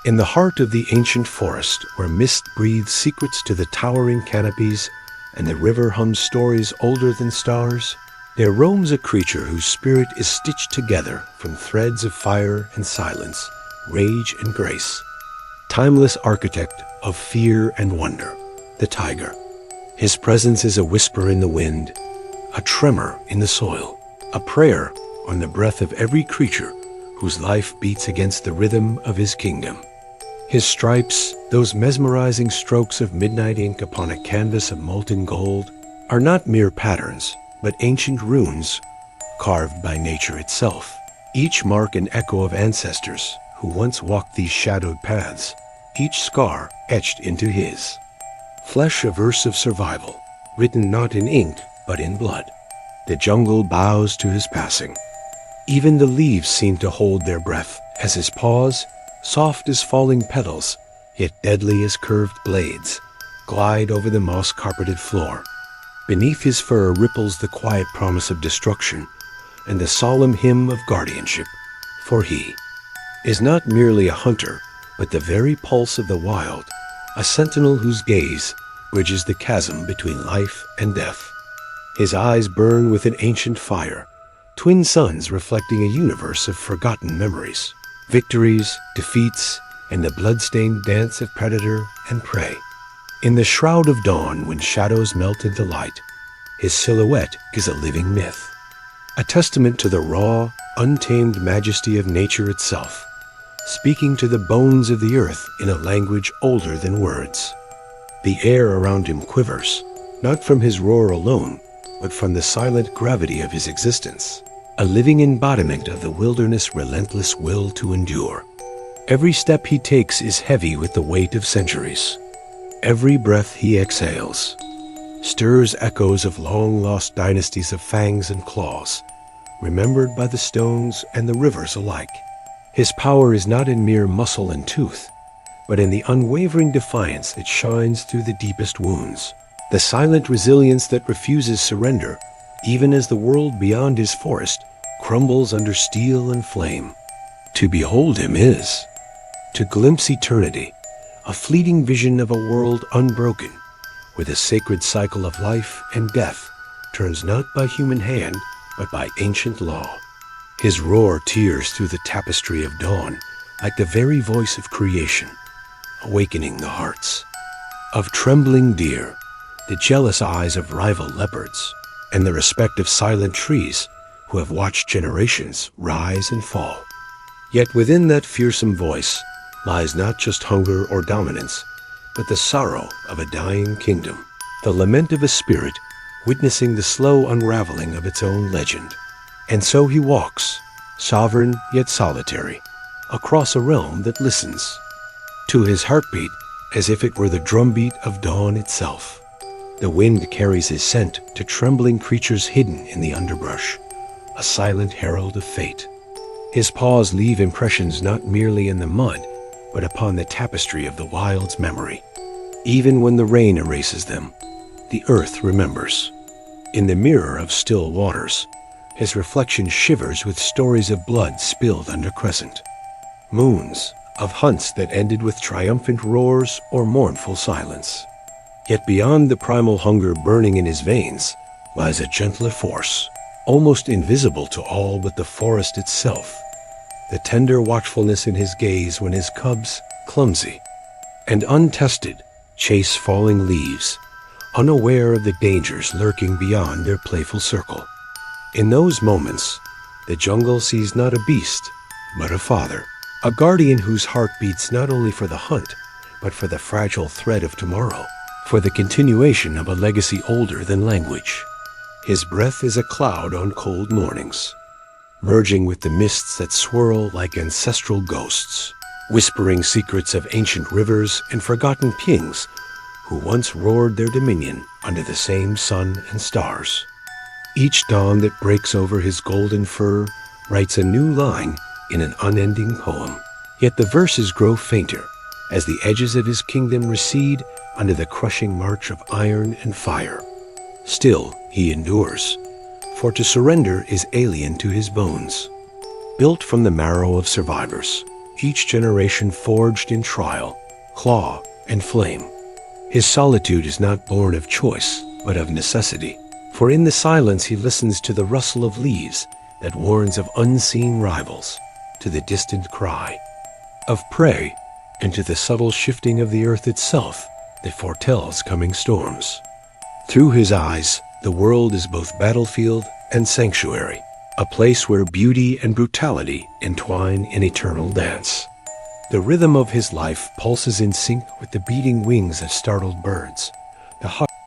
In the heart of the ancient forest, where mist breathes secrets to the towering canopies and the river hums stories older than stars, there roams a creature whose spirit is stitched together from threads of fire and silence, rage and grace. Timeless architect of fear and wonder, the tiger. His presence is a whisper in the wind, a tremor in the soil, a prayer on the breath of every creature whose life beats against the rhythm of his kingdom. His stripes, those mesmerizing strokes of midnight ink upon a canvas of molten gold, are not mere patterns, but ancient runes carved by nature itself, each mark an echo of ancestors who once walked these shadowed paths, each scar etched into his flesh, a verse of survival, written not in ink but in blood. The jungle bows to his passing. Even the leaves seem to hold their breath as his paws, soft as falling petals, yet deadly as curved blades, glide over the moss-carpeted floor. Beneath his fur ripples the quiet promise of destruction and the solemn hymn of guardianship, for he is not merely a hunter, but the very pulse of the wild, a sentinel whose gaze bridges the chasm between life and death. His eyes burn with an ancient fire, twin suns reflecting a universe of forgotten memories, victories, defeats, and the blood-stained dance of predator and prey. In the shroud of dawn, when shadows melt into light, his silhouette is a living myth, a testament to the raw, untamed majesty of nature itself, speaking to the bones of the earth in a language older than words. The air around him quivers, not from his roar alone, but from the silent gravity of his existence, a living embodiment of the wilderness' relentless will to endure. Every step he takes is heavy with the weight of centuries. Every breath he exhales stirs echoes of long-lost dynasties of fangs and claws, remembered by the stones and the rivers alike. His power is not in mere muscle and tooth, but in the unwavering defiance that shines through the deepest wounds, the silent resilience that refuses surrender, even as the world beyond his forest crumbles under steel and flame. To behold him is to glimpse eternity, a fleeting vision of a world unbroken, where the sacred cycle of life and death turns not by human hand, but by ancient law. His roar tears through the tapestry of dawn, like the very voice of creation, awakening the hearts of trembling deer, the jealous eyes of rival leopards, and the respect of silent trees who have watched generations rise and fall. Yet within that fearsome voice lies not just hunger or dominance, but the sorrow of a dying kingdom, the lament of a spirit witnessing the slow unraveling of its own legend. And so he walks, sovereign yet solitary, across a realm that listens to his heartbeat as if it were the drumbeat of dawn itself. The wind carries his scent to trembling creatures hidden in the underbrush, a silent herald of fate. His paws leave impressions not merely in the mud, but upon the tapestry of the wild's memory. Even when the rain erases them, the earth remembers. In the mirror of still waters, his reflection shivers with stories of blood spilled under crescent moons, of hunts that ended with triumphant roars or mournful silence. Yet beyond the primal hunger burning in his veins lies a gentler force, almost invisible to all but the forest itself. The tender watchfulness in his gaze when his cubs, clumsy and untested, chase falling leaves, unaware of the dangers lurking beyond their playful circle. In those moments, the jungle sees not a beast, but a father, a guardian whose heart beats not only for the hunt, but for the fragile thread of tomorrow, for the continuation of a legacy older than language. His breath is a cloud on cold mornings, merging with the mists that swirl like ancestral ghosts, whispering secrets of ancient rivers and forgotten kings who once roared their dominion under the same sun and stars. Each dawn that breaks over his golden fur writes a new line in an unending poem. Yet the verses grow fainter as the edges of his kingdom recede under the crushing march of iron and fire. Still, he endures, for to surrender is alien to his bones. Built from the marrow of survivors, each generation forged in trial, claw, and flame. His solitude is not born of choice, but of necessity. For in the silence he listens to the rustle of leaves that warns of unseen rivals, to the distant cry of prey, and to the subtle shifting of the earth itself that foretells coming storms. Through his eyes, the world is both battlefield and sanctuary, a place where beauty and brutality entwine in eternal dance. The rhythm of his life pulses in sync with the beating wings of startled birds, the